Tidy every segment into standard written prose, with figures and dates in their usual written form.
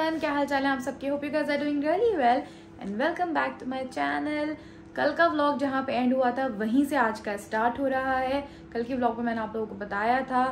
Everyone, क्या हाल चाल है आप सबके। Hope you guys are doing really well and welcome back to my channel. कल का व्लॉग जहाँ पे एंड हुआ था वहीं से आज का स्टार्ट हो रहा है। कल के व्लॉग में मैंने आप लोगों को बताया था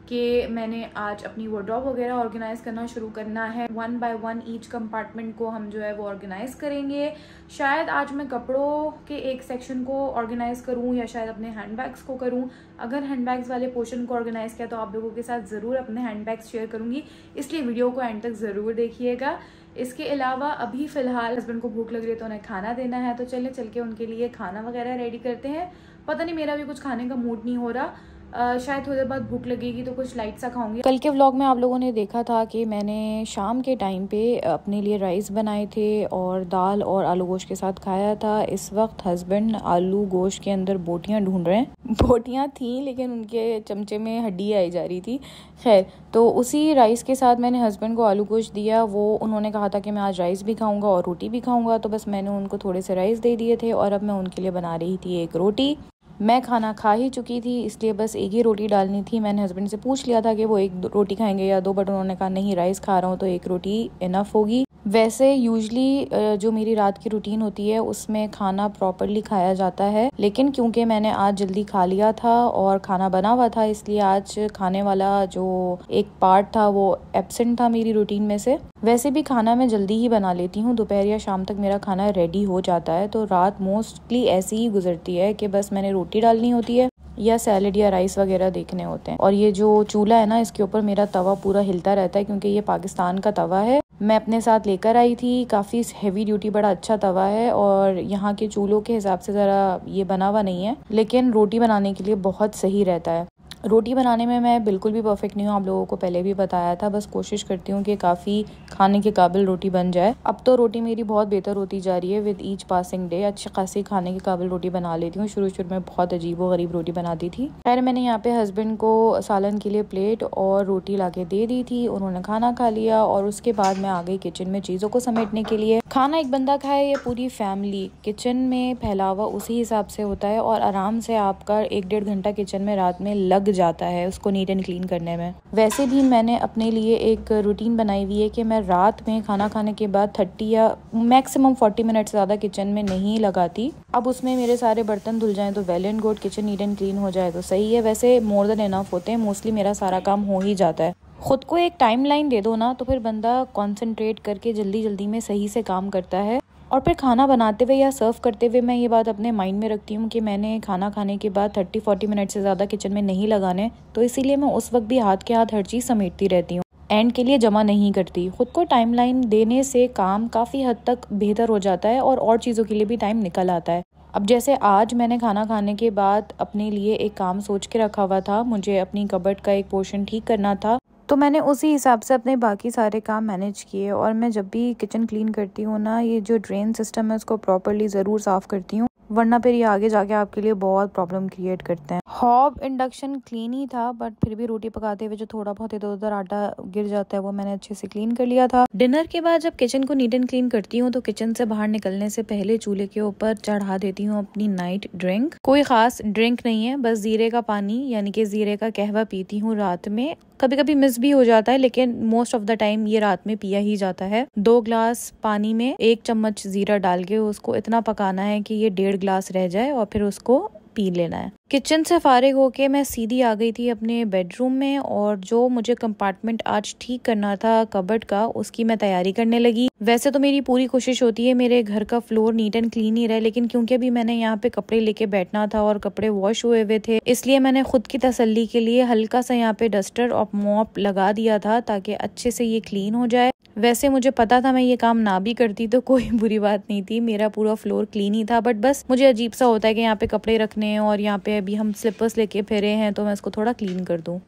कि मैंने आज अपनी वार्डरोब वगैरह ऑर्गेनाइज करना शुरू करना है। 1 बाय 1 ईच कंपार्टमेंट को हम जो है वो ऑर्गेनाइज करेंगे। शायद आज मैं कपड़ों के एक सेक्शन को ऑर्गेनाइज करूं या शायद अपने हैंडबैग्स को करूं। अगर हैंडबैग्स वाले पोर्शन को ऑर्गेनाइज किया तो आप लोगों के साथ ज़रूर अपने हैंडबैग्स शेयर करूंगी, इसलिए वीडियो को एंड तक ज़रूर देखिएगा। इसके अलावा अभी फ़िलहाल हस्बैंड को भूख लग रही है तो उन्हें खाना देना है, तो चले चल के उनके लिए खाना वगैरह रेडी करते हैं। पता नहीं, मेरा भी कुछ खाने का मूड नहीं हो रहा। शायद थोड़ी देर बाद भूख लगेगी तो कुछ लाइट सा खाऊंगी। कल के व्लॉग में आप लोगों ने देखा था कि मैंने शाम के टाइम पे अपने लिए राइस बनाए थे और दाल और आलू गोश्त के साथ खाया था। इस वक्त हस्बैंड आलू गोश्त के अंदर बोटियां ढूंढ रहे हैं। बोटियां थी लेकिन उनके चमचे में हड्डी आई जा रही थी। खैर, तो उसी राइस के साथ मैंने हस्बैंड को आलू गोश्त दिया। वो उन्होंने कहा था कि मैं आज राइस भी खाऊंगा और रोटी भी खाऊंगा, तो बस मैंने उनको थोड़े से राइस दे दिए थे और अब मैं उनके लिए बना रही थी एक रोटी। मैं खाना खा ही चुकी थी, इसलिए बस एक ही रोटी डालनी थी। मैंने हस्बैंड से पूछ लिया था कि वो एक रोटी खाएंगे या दो, बट उन्होंने कहा नहीं, राइस खा रहा हूँ तो एक रोटी इनफ होगी। वैसे यूजली जो मेरी रात की रूटीन होती है उसमें खाना प्रॉपरली खाया जाता है, लेकिन क्योंकि मैंने आज जल्दी खा लिया था और खाना बना हुआ था, इसलिए आज खाने वाला जो एक पार्ट था वो एब्सेंट था मेरी रूटीन में से। वैसे भी खाना मैं जल्दी ही बना लेती हूँ, दोपहर या शाम तक मेरा खाना रेडी हो जाता है। तो रात मोस्टली ऐसी ही गुजरती है कि बस मैंने रोटी डालनी होती है या सैलेड या राइस वगैरह देखने होते हैं। और ये जो चूल्हा है ना, इसके ऊपर मेरा तवा पूरा हिलता रहता है क्योंकि ये पाकिस्तान का तवा है। मैं अपने साथ लेकर आई थी, काफ़ी हैवी ड्यूटी बड़ा अच्छा तवा है और यहाँ के चूल्हों के हिसाब से ज़रा ये बना हुआ नहीं है, लेकिन रोटी बनाने के लिए बहुत सही रहता है। रोटी बनाने में मैं बिल्कुल भी परफेक्ट नहीं हूँ, आप लोगों को पहले भी बताया था। बस कोशिश करती हूँ कि काफ़ी खाने के काबिल रोटी बन जाए। अब तो रोटी मेरी बहुत बेहतर होती जा रही है विद ईच पासिंग डे। अच्छी खासी खाने के काबिल रोटी बना लेती हूँ। शुरू में बहुत अजीब व गरीब रोटी बनाती थी। खैर, मैंने यहाँ पे हस्बैंड को सालन के लिए प्लेट और रोटी ला के दे दी थी। उन्होंने खाना खा लिया और उसके बाद मैं आ गई किचन में चीज़ों को समेटने के लिए। खाना एक बंदा खाए या पूरी फैमिली, किचन में फैलावा उसी हिसाब से होता है और आराम से आपका 1-1.5 घंटा किचन में रात में लग जाता है उसको नीट एंड क्लीन करने में। वैसे भी मैंने अपने लिए एक रूटीन बनाई हुई है कि मैं रात में खाना खाने के बाद 30 या मैक्सिमम 40 मिनट से ज़्यादा किचन में नहीं लगाती। अब उसमें मेरे सारे बर्तन धुल जाएं तो well and good, kitchen neat and clean हो जाए तो सही है। वैसे मोर देन इनफ होते हैं, मोस्टली मेरा सारा काम हो ही जाता है। खुद को एक टाइम लाइन दे दो ना तो फिर बंदा कॉन्सेंट्रेट करके जल्दी जल्दी में सही से काम करता है। और फिर खाना बनाते हुए या सर्व करते हुए मैं ये बात अपने माइंड में रखती हूँ कि मैंने खाना खाने के बाद 30-40 मिनट से ज़्यादा किचन में नहीं लगाने, तो इसीलिए मैं उस वक्त भी हाथ के हाथ हर चीज़ समेटती रहती हूँ, एंड के लिए जमा नहीं करती। खुद को टाइमलाइन देने से काम काफ़ी हद तक बेहतर हो जाता है और चीज़ों के लिए भी टाइम निकल आता है। अब जैसे आज मैंने खाना खाने के बाद अपने लिए एक काम सोच के रखा हुआ था, मुझे अपनी कबर्ड का एक पोर्शन ठीक करना था, तो मैंने उसी हिसाब से अपने बाकी सारे काम मैनेज किए। और मैं जब भी किचन क्लीन करती हूँ ना, ये जो ड्रेन सिस्टम है उसको प्रॉपरली ज़रूर साफ़ करती हूँ, वरना फिर ये आगे जाके आपके लिए बहुत प्रॉब्लम क्रिएट करते हैं। हॉब इंडक्शन क्लीन ही था, बट फिर भी रोटी पकाते हुए जो थोड़ा बहुत इधर उधर आटा गिर जाता है वो मैंने अच्छे से क्लीन कर लिया था। डिनर के बाद जब किचन को नीट एंड क्लीन करती हूँ तो किचन से बाहर निकलने से पहले चूल्हे के ऊपर चढ़ा देती हूँ अपनी नाइट ड्रिंक। कोई खास ड्रिंक नहीं है, बस जीरे का पानी यानी कि जीरे का कहवा पीती हूँ रात में। कभी कभी मिस भी हो जाता है, लेकिन मोस्ट ऑफ द टाइम ये रात में पिया ही जाता है। 2 ग्लास पानी में 1 चम्मच जीरा डाल के उसको इतना पकाना है कि ये 1.5 ग्लास रह जाए और फिर उसको पी लेना है। किचन से फारिग होके मैं सीधी आ गई थी अपने बेडरूम में और जो मुझे कंपार्टमेंट आज ठीक करना था कबर्ड का, उसकी मैं तैयारी करने लगी। वैसे तो मेरी पूरी कोशिश होती है मेरे घर का फ्लोर नीट एंड क्लीन ही रहे, लेकिन क्योंकि अभी मैंने यहाँ पे कपड़े लेके बैठना था और कपड़े वॉश हुए हुए थे, इसलिए मैंने खुद की तसल्ली के लिए हल्का सा यहाँ पे डस्टर और मॉप लगा दिया था ताकि अच्छे से ये क्लीन हो जाए। वैसे मुझे पता था मैं ये काम ना भी करती तो कोई बुरी बात नहीं थी, मेरा पूरा फ्लोर क्लीन ही था, बट बस मुझे अजीब सा होता है कि यहाँ पे कपड़े रखने हैं और यहाँ पे अभी हम स्लिपर्स लेके फिरे हैं तो मैं इसको थोड़ा क्लीन कर दूं।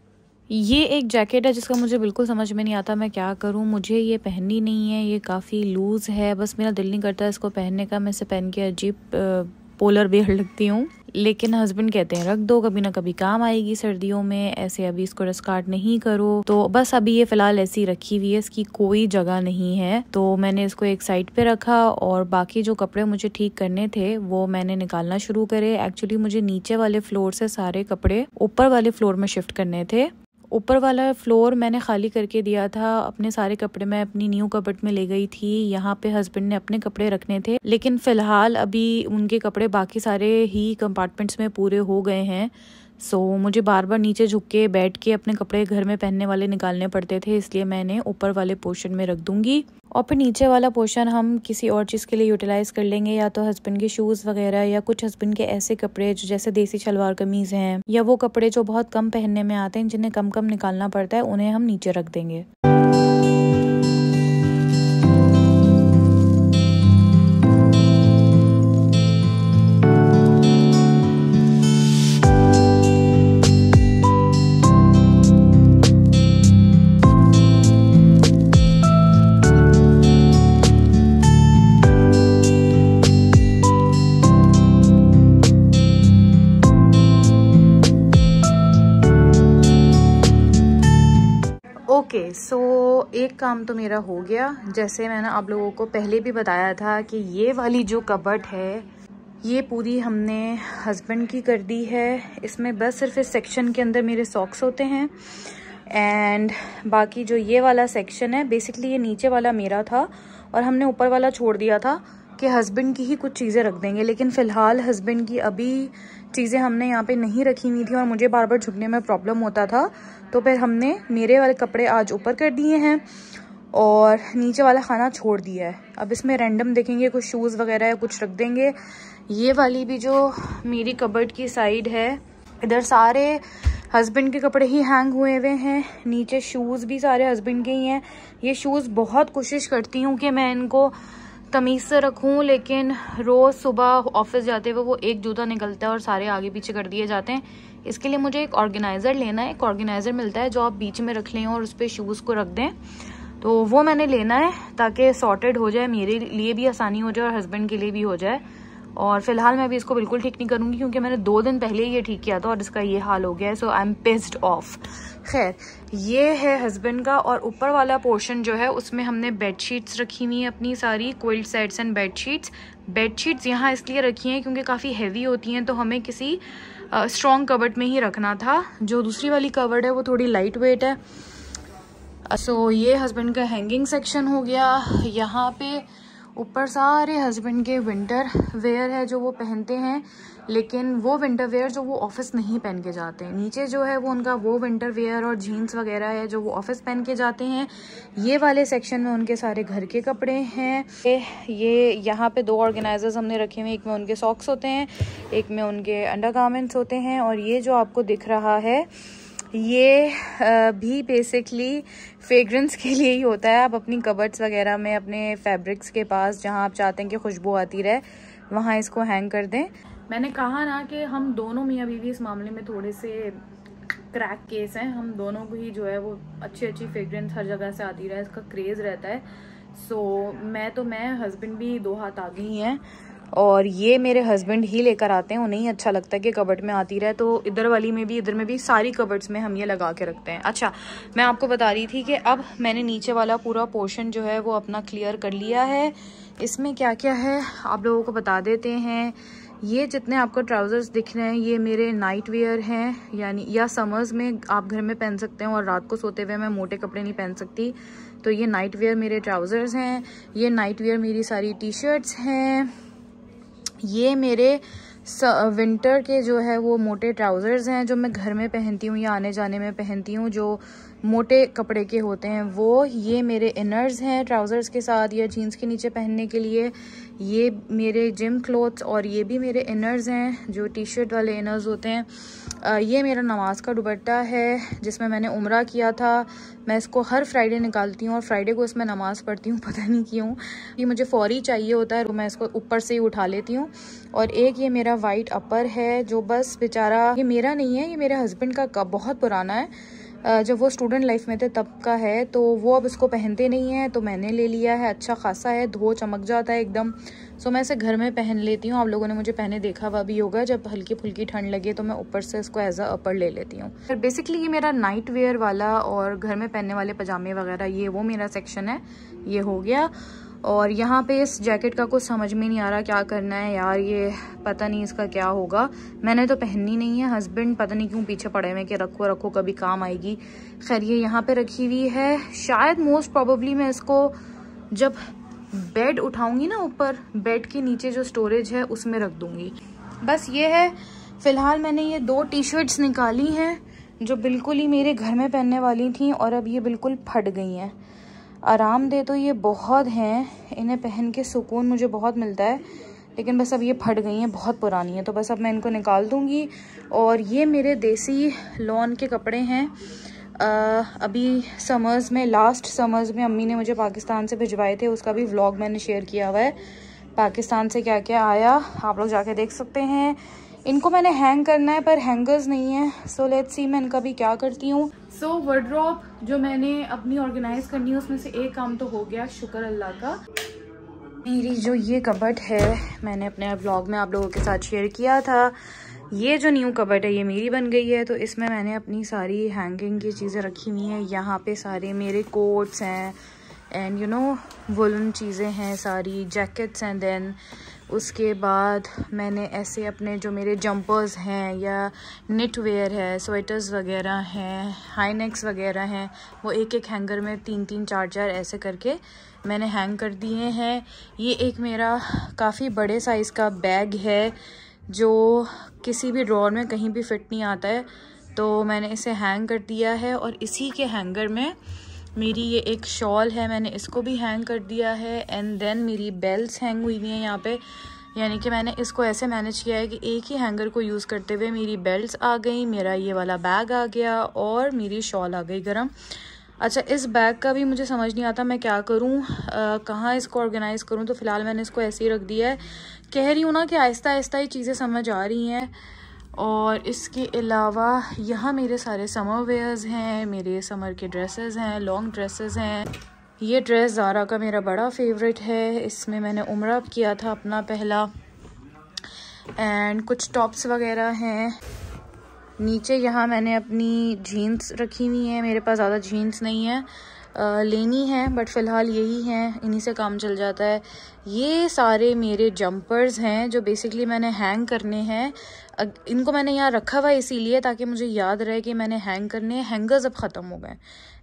ये एक जैकेट है जिसका मुझे बिल्कुल समझ में नहीं आता मैं क्या करूं। मुझे ये पहननी नहीं है, ये काफ़ी लूज़ है, बस मेरा दिल नहीं करता इसको पहनने का। मैं इसे पहन के अजीब पोलर बेयर लगती हूँ, लेकिन हस्बैंड कहते हैं रख दो, कभी ना कभी काम आएगी सर्दियों में, ऐसे अभी इसको डिस्कार्ड नहीं करो। तो बस अभी ये फिलहाल ऐसी रखी हुई है, इसकी कोई जगह नहीं है, तो मैंने इसको एक साइड पे रखा और बाकी जो कपड़े मुझे ठीक करने थे वो मैंने निकालना शुरू करे। एक्चुअली मुझे नीचे वाले फ्लोर से सारे कपड़े ऊपर वाले फ्लोर में शिफ्ट करने थे। ऊपर वाला फ्लोर मैंने खाली करके दिया था, अपने सारे कपड़े मैं अपनी न्यू कबर्ड में ले गई थी। यहाँ पे हस्बैंड ने अपने कपड़े रखने थे, लेकिन फ़िलहाल अभी उनके कपड़े बाकी सारे ही कंपार्टमेंट्स में पूरे हो गए हैं। सो मुझे बार बार नीचे झुक के बैठ के अपने कपड़े घर में पहनने वाले निकालने पड़ते थे, इसलिए मैंने ऊपर वाले पोर्शन में रख दूंगी और फिर नीचे वाला पोर्शन हम किसी और चीज़ के लिए यूटिलाइज़ कर लेंगे, या तो हस्बैंड के शूज़ वगैरह या कुछ हस्बैंड के ऐसे कपड़े जो जैसे देसी शलवार कमीज़ हैं, या वो कपड़े जो बहुत कम पहनने में आते हैं जिन्हें कम कम निकालना पड़ता है, उन्हें हम नीचे रख देंगे। ओके, सो एक काम तो मेरा हो गया। जैसे मैंने आप लोगों को पहले भी बताया था कि ये वाली जो कबर्ड है ये पूरी हमने हस्बैंड की कर दी है। इसमें बस सिर्फ इस सेक्शन के अंदर मेरे सॉक्स होते हैं एंड बाकी जो ये वाला सेक्शन है बेसिकली ये नीचे वाला मेरा था और हमने ऊपर वाला छोड़ दिया था कि हस्बैंड की ही कुछ चीज़ें रख देंगे, लेकिन फ़िलहाल हस्बैंड की अभी चीज़ें हमने यहाँ पे नहीं रखी हुई थी और मुझे बार बार झुकने में प्रॉब्लम होता था, तो फिर हमने मेरे वाले कपड़े आज ऊपर कर दिए हैं और नीचे वाला खाना छोड़ दिया है। अब इसमें रैंडम देखेंगे कुछ शूज़ वगैरह या कुछ रख देंगे। ये वाली भी जो मेरी कबर्ड की साइड है, इधर सारे हस्बैंड के कपड़े ही हैंग हुए हुए हैं, नीचे शूज़ भी सारे हस्बैंड के ही हैं। ये शूज़ बहुत कोशिश करती हूँ कि मैं इनको तमीज़ से रखूं, लेकिन रोज़ सुबह ऑफिस जाते हुए वो एक जूता निकलता है और सारे आगे पीछे कर दिए जाते हैं। इसके लिए मुझे एक ऑर्गेनाइज़र लेना है। एक ऑर्गेनाइज़र मिलता है जो आप बीच में रख लें और उस पर शूज़ को रख दें, तो वो मैंने लेना है ताकि सॉर्टेड हो जाए, मेरे लिए भी आसानी हो जाए और हस्बैंड के लिए भी हो जाए। और फिलहाल मैं भी इसको बिल्कुल ठीक नहीं करूँगी क्योंकि मैंने 2 दिन पहले ये ठीक किया था और इसका ये हाल हो गया है। सो आई एम पिस्ड ऑफ। खैर, ये है हस्बैंड का और ऊपर वाला पोर्शन जो है उसमें हमने बेडशीट्स रखी हुई हैं अपनी सारी, क्विल्ट सेट्स एंड बेडशीट्स यहाँ इसलिए रखी हैं क्योंकि काफ़ी हैवी होती हैं, तो हमें किसी स्ट्रॉन्ग कबर्ड में ही रखना था। जो दूसरी वाली कबर्ड है वो थोड़ी लाइट वेट है। सो ये हस्बैंड का हैंगिंग सेक्शन हो गया। यहाँ पे ऊपर सारे हस्बैंड के विंटर वेयर है जो वो पहनते हैं, लेकिन वो विंटर वेयर जो वो ऑफिस नहीं पहन के जाते हैं। नीचे जो है वो उनका वो विंटर वेयर और जीन्स वगैरह है जो वो ऑफिस पहन के जाते हैं। ये वाले सेक्शन में उनके सारे घर के कपड़े हैं। ये यहाँ पे 2 ऑर्गेनाइजर्स हमने रखे हुए हैं, एक में उनके सॉक्स होते हैं, एक में उनके अंडरगारमेंट्स होते हैं। और ये जो आपको दिख रहा है ये भी बेसिकली फ्रेग्रेंस के लिए ही होता है। आप अपनी कबर्ड्स वगैरह में अपने फैब्रिक्स के पास जहाँ आप चाहते हैं कि खुशबू आती रहे वहाँ इसको हैंग कर दें। मैंने कहा ना कि हम दोनों मियाँ बीवी इस मामले में थोड़े से क्रैक केस हैं। हम दोनों को ही जो है वो अच्छी फ्रेग्रेंस हर जगह से आती रहे, इसका क्रेज़ रहता है। सो मैं हस्बैंड भी 2 हाथ आगे ही हैं और ये मेरे हस्बैंड ही लेकर आते हैं। उन्हें ही अच्छा लगता है कि कबर्ड में आती रहे, तो इधर वाली में भी इधर में भी सारी कबर्ड्स में हम ये लगा के रखते हैं। अच्छा, मैं आपको बता रही थी कि अब मैंने नीचे वाला पूरा पोर्शन जो है वो अपना क्लियर कर लिया है। इसमें क्या क्या है आप लोगों को बता देते हैं। ये जितने आपको ट्राउज़र्स दिख रहे हैं ये मेरे नाइट वेयर हैं, यानी या समर्स में आप घर में पहन सकते हैं और रात को सोते हुए मैं मोटे कपड़े नहीं पहन सकती, तो ये नाइट वेयर मेरे ट्राउज़र्स हैं। ये नाइट वेयर मेरी सारी टी शर्ट्स हैं। ये मेरे विंटर के जो है वो मोटे ट्राउज़र्स हैं जो मैं घर में पहनती हूँ या आने जाने में पहनती हूँ, जो मोटे कपड़े के होते हैं वो। ये मेरे इनर्स हैं ट्राउज़र्स के साथ या जीन्स के नीचे पहनने के लिए। ये मेरे जिम क्लोथ्स और ये भी मेरे इनर्स हैं जो टी शर्ट वाले इनर्स होते हैं। ये मेरा नमाज का दुपट्टा है जिसमें मैंने उम्रा किया था। मैं इसको हर फ्राइडे निकालती हूँ और फ्राइडे को इसमें नमाज पढ़ती हूँ, पता नहीं क्यों। ये मुझे फौरी चाहिए होता है तो मैं इसको ऊपर से ही उठा लेती हूँ। और एक ये मेरा वाइट अपर है जो बस बेचारा, ये मेरा नहीं है, ये मेरे हस्बैंड का बहुत पुराना है। जब वो स्टूडेंट लाइफ में थे तब का है, तो वो अब इसको पहनते नहीं हैं तो मैंने ले लिया है। अच्छा खासा है, धो चमक जाता है एकदम। सो मैं इसे घर में पहन लेती हूँ। आप लोगों ने मुझे पहने देखा हुआ भी होगा, जब हल्की फुल्की ठंड लगे तो मैं ऊपर से इसको एज अ अपर ले लेती हूँ। फिर बेसिकली ये मेरा नाइट वेयर वाला और घर में पहनने वाले पजामे वगैरह ये वो मेरा सेक्शन है, ये हो गया। और यहाँ पे इस जैकेट का कुछ समझ में नहीं आ रहा क्या करना है यार, ये पता नहीं इसका क्या होगा। मैंने तो पहननी नहीं है, हस्बैंड पता नहीं क्यों पीछे पड़े हुए कि रखो रखो कभी काम आएगी। खैर ये यहाँ पे रखी हुई है, शायद मोस्ट प्रोबेबली मैं इसको जब बेड उठाऊंगी ना ऊपर, बेड के नीचे जो स्टोरेज है उसमें रख दूंगी। बस ये है। फिलहाल मैंने ये 2 टी-शर्ट्स निकाली हैं जो बिल्कुल ही मेरे घर में पहनने वाली थी और अब ये बिल्कुल फट गई हैं। आरामदेह तो ये बहुत हैं, इन्हें पहन के सुकून मुझे बहुत मिलता है, लेकिन बस अब ये फट गई हैं, बहुत पुरानी है, तो बस अब मैं इनको निकाल दूंगी। और ये मेरे देसी लॉन के कपड़े हैं। अभी समर्स में, लास्ट समर्स में अम्मी ने मुझे पाकिस्तान से भिजवाए थे, उसका भी व्लॉग मैंने शेयर किया हुआ है। पाकिस्तान से क्या क्या आया आप लोग जाके देख सकते हैं। इनको मैंने हैंग करना है पर हैंगर्स नहीं है, सो लेट्स सी मैं इनका भी क्या करती हूँ। सो वार्डरोब जो मैंने अपनी ऑर्गेनाइज करनी है उसमें से एक काम तो हो गया, शुक्र अल्लाह का। मेरी जो ये कबर्ड है मैंने अपने व्लॉग में आप लोगों के साथ शेयर किया था। ये जो न्यू कबर्ड है ये मेरी बन गई है, तो इसमें मैंने अपनी सारी हैंगिंग की चीज़ें रखी हुई हैं। यहाँ पे सारे मेरे कोट्स हैं एंड यू नो वुलन चीज़ें हैं, सारी जैकेट्स हैं। देन उसके बाद मैंने ऐसे अपने जो मेरे जंपर्स हैं या निट वेयर है, स्वेटर्स वगैरह हैं, हाई नेक्स वगैरह हैं, वो एक एक हैंगर में 3-3 4-4 ऐसे करके मैंने हैंग कर दिए हैं। ये एक मेरा काफ़ी बड़े साइज़ का बैग है जो किसी भी ड्रॉर में कहीं भी फिट नहीं आता है, तो मैंने इसे हैंग कर दिया है। और इसी के हैंगर में मेरी ये एक शॉल है, मैंने इसको भी हैंग कर दिया है। एंड देन मेरी बेल्ट्स हैंग हुई हुई हैं यहाँ पे, यानी कि मैंने इसको ऐसे मैनेज किया है कि एक ही हैंगर को यूज़ करते हुए मेरी बेल्ट्स आ गई, मेरा ये वाला बैग आ गया और मेरी शॉल आ गई गरम। अच्छा, इस बैग का भी मुझे समझ नहीं आता मैं क्या करूँ, कहाँ इसको ऑर्गेनाइज़ करूँ, तो फ़िलहाल मैंने इसको ऐसे ही रख दिया है। कह रही हूँ ना कि आहिस्ता आहिस्ता ही चीज़ें समझ आ रही हैं। और इसके अलावा यहाँ मेरे सारे समर वेयर्स हैं, मेरे समर के ड्रेसेस हैं, लॉन्ग ड्रेसेस हैं। ये ड्रेस ज़ारा का मेरा बड़ा फेवरेट है, इसमें मैंने उम्रा किया था अपना पहला। एंड कुछ टॉप्स वगैरह हैं। नीचे यहाँ मैंने अपनी जीन्स रखी हुई हैं, मेरे पास ज़्यादा जीन्स नहीं है, लेनी है बट फ़िलहाल यही हैं, इन्हीं से काम चल जाता है। ये सारे मेरे जंपर्स हैं जो बेसिकली मैंने हैंग करने हैं। इनको मैंने यहाँ रखा हुआ इसीलिए ताकि मुझे याद रहे कि मैंने हैंग करने हैं। हैंगर्स अब ख़त्म हो गए,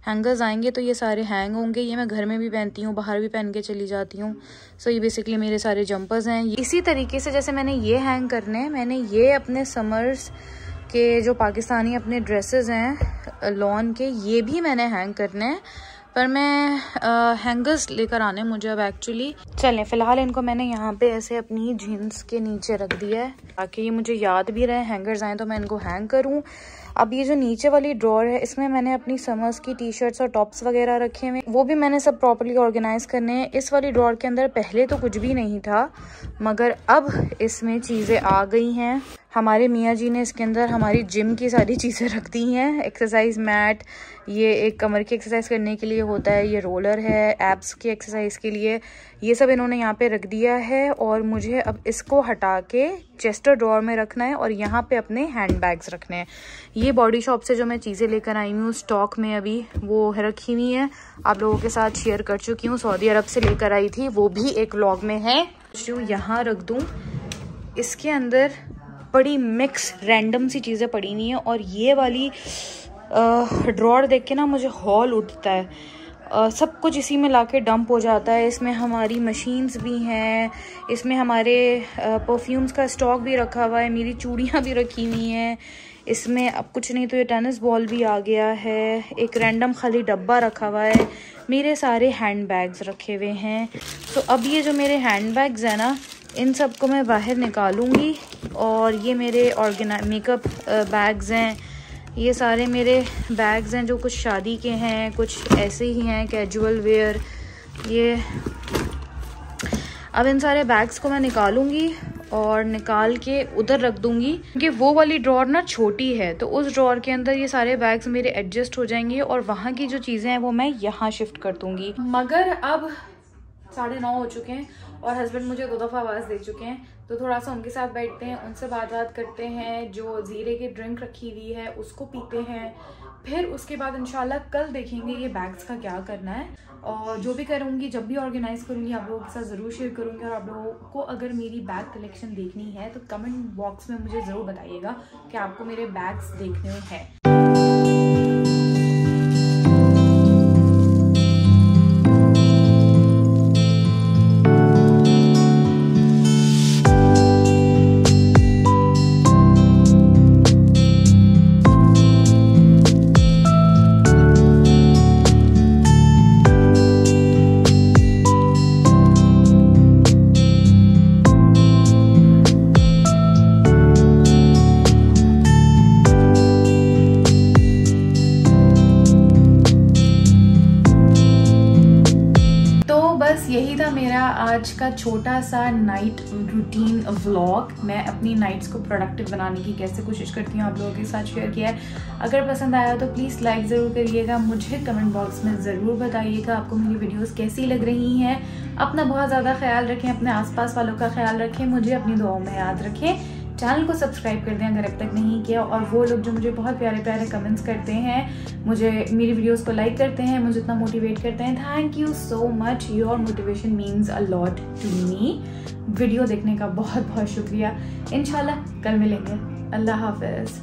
हैंगर्स आएंगे तो ये सारे हैंग होंगे। ये मैं घर में भी पहनती हूँ, बाहर भी पहन के चली जाती हूँ। सो ये बेसिकली मेरे सारे जंपर्स हैं। इसी तरीके से जैसे मैंने ये हैंग करने हैं, मैंने ये अपने समर्स के जो पाकिस्तानी अपने ड्रेसेस हैं लॉन के, ये भी मैंने हैंग करने हैं, पर मैं हैंगर्स लेकर आने मुझे अब एक्चुअली। चलें, फ़िलहाल इनको मैंने यहाँ पे ऐसे अपनी जीन्स के नीचे रख दिया है ताकि ये मुझे याद भी रहे, हैंगर्स आएँ तो मैं इनको हैंग करूँ। अब ये जो नीचे वाली ड्रॉर है इसमें मैंने अपनी समर्स की टी-शर्ट्स और टॉप्स वगैरह रखे हुए, वो भी मैंने सब प्रॉपर्ली ऑर्गेनाइज करने हैं। इस वाली ड्रॉर के अंदर पहले तो कुछ भी नहीं था, मगर अब इसमें चीज़ें आ गई हैं। हमारे मियाँ जी ने इसके अंदर हमारी जिम की सारी चीज़ें रख दी हैं। एक्सरसाइज मैट, ये एक कमर की एक्सरसाइज करने के लिए होता है, ये रोलर है एब्स की एक्सरसाइज के लिए, ये सब इन्होंने यहाँ पे रख दिया है। और मुझे अब इसको हटा के चेस्टर ड्रॉर में रखना है और यहाँ पे अपने हैंड बैग्स रखने हैं। ये बॉडी शॉप से जो मैं चीज़ें लेकर आई हूँ स्टॉक में अभी वो रखी हुई हैं, आप लोगों के साथ शेयर कर चुकी हूँ। सऊदी अरब से लेकर आई थी, वो भी एक व्लॉग में है। यहाँ रख दूँ, इसके अंदर बड़ी मिक्स रैंडम सी चीज़ें पड़ी हुई हैं। और ये वाली ड्रॉर देख के ना मुझे हॉल उठता है। सब कुछ इसी में लाके डंप हो जाता है। इसमें हमारी मशीन्स भी हैं, इसमें हमारे परफ्यूम्स का स्टॉक भी रखा हुआ है, मेरी चूड़ियाँ भी रखी हुई हैं इसमें। अब कुछ नहीं तो ये टेनिस बॉल भी आ गया है, एक रैंडम खाली डब्बा रखा हुआ है, मेरे सारे हैंड बैग्स रखे हुए हैं। तो अब ये जो मेरे हैंड बैग्स हैं ना, इन सब को मैं बाहर निकालूंगी। और ये मेरे मेकअप बैग्स हैं, ये सारे मेरे बैग्स हैं जो कुछ शादी के हैं, कुछ ऐसे ही हैं कैजुअल वेयर। ये अब इन सारे बैग्स को मैं निकालूंगी और निकाल के उधर रख दूंगी, क्योंकि वो वाली ड्रॉर ना छोटी है, तो उस ड्रॉर के अंदर ये सारे बैग्स मेरे एडजस्ट हो जाएंगे और वहाँ की जो चीज़ें हैं वो मैं यहाँ शिफ्ट कर दूंगी। मगर अब 9:30 हो चुके हैं और हस्बैंड मुझे 2 दफ़ा आवाज़ दे चुके हैं, तो थोड़ा सा उनके साथ बैठते हैं, उनसे बात करते हैं, जो ज़ीरे की ड्रिंक रखी हुई है उसको पीते हैं। फिर उसके बाद इंशाल्लाह कल देखेंगे ये बैग्स का क्या करना है, और जो भी करूँगी, जब भी ऑर्गेनाइज़ करूँगी आप लोगों के साथ ज़रूर शेयर करूँगी। और आप लोगों को अगर मेरी बैग कलेक्शन देखनी है तो कमेंट बॉक्स में मुझे ज़रूर बताइएगा कि आपको मेरे बैग्स देखने हैं। बस यही था मेरा आज का छोटा सा नाइट रूटीन व्लॉग। मैं अपनी नाइट्स को प्रोडक्टिव बनाने की कैसे कोशिश करती हूँ आप लोगों के साथ शेयर किया है। अगर पसंद आया तो प्लीज़ लाइक ज़रूर करिएगा, मुझे कमेंट बॉक्स में ज़रूर बताइएगा आपको मेरी वीडियोस कैसी लग रही हैं। अपना बहुत ज़्यादा ख्याल रखें, अपने आसपास वालों का ख्याल रखें, मुझे अपनी दुआओं में याद रखें। चैनल को सब्सक्राइब कर दें अगर अब तक नहीं किया, और वो लोग जो मुझे बहुत प्यारे प्यारे कमेंट्स करते हैं, मुझे मेरी वीडियोस को लाइक करते हैं, मुझे इतना मोटिवेट करते हैं, thank you so much. Your motivation means a lot to me. Video देखने का बहुत बहुत शुक्रिया। इंशाल्लाह कल मिलेंगे। अल्लाह हाफिज़।